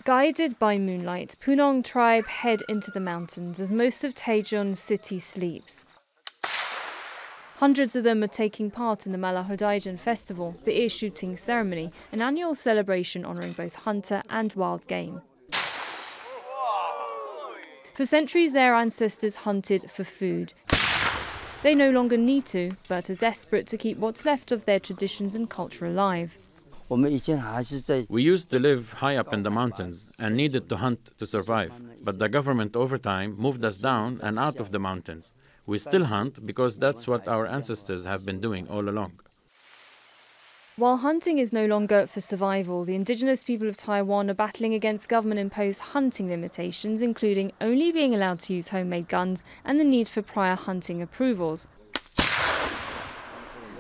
Guided by moonlight, Punong tribe head into the mountains as most of Taichung city sleeps. Hundreds of them are taking part in the Malahodaijan festival, the ear shooting ceremony, an annual celebration honouring both hunter and wild game. For centuries, their ancestors hunted for food. They no longer need to, but are desperate to keep what's left of their traditions and culture alive. We used to live high up in the mountains and needed to hunt to survive, but the government over time moved us down and out of the mountains. We still hunt because that's what our ancestors have been doing all along. While hunting is no longer for survival, the indigenous people of Taiwan are battling against government-imposed hunting limitations, including only being allowed to use homemade guns and the need for prior hunting approvals.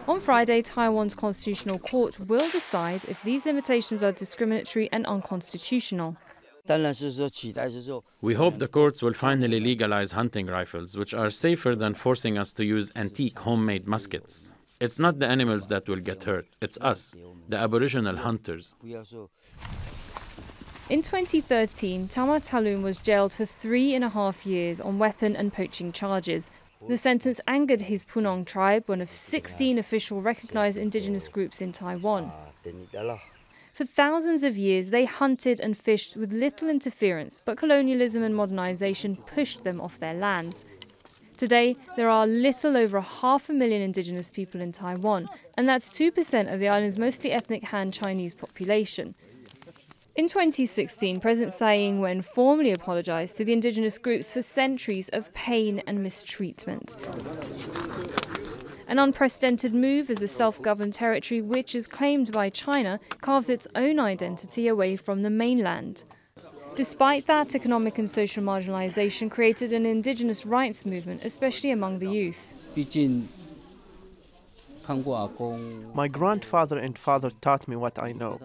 On Friday, Taiwan's constitutional court will decide if these limitations are discriminatory and unconstitutional. We hope the courts will finally legalize hunting rifles, which are safer than forcing us to use antique homemade muskets. It's not the animals that will get hurt, it's us, the Aboriginal hunters. In 2013, Tama Talun was jailed for 3.5 years on weapon and poaching charges. The sentence angered his Punong tribe, one of 16 official recognized indigenous groups in Taiwan. For thousands of years, they hunted and fished with little interference, but colonialism and modernization pushed them off their lands. Today, there are little over 500,000 indigenous people in Taiwan, and that's 2% of the island's mostly ethnic Han Chinese population. In 2016, President Tsai Ing-wen formally apologized to the indigenous groups for centuries of pain and mistreatment. An unprecedented move as the self-governed territory, which is claimed by China, carves its own identity away from the mainland. Despite that, economic and social marginalization created an indigenous rights movement, especially among the youth. My grandfather and father taught me what I know.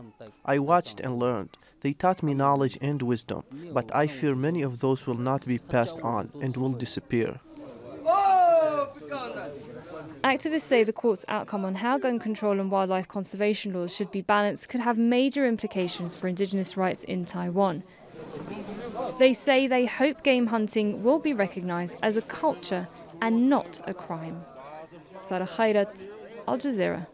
I watched and learned. They taught me knowledge and wisdom, but I fear many of those will not be passed on and will disappear. Activists say the court's outcome on how gun control and wildlife conservation laws should be balanced could have major implications for indigenous rights in Taiwan. They say they hope game hunting will be recognized as a culture and not a crime. Sara, Khairat, Al Jazeera.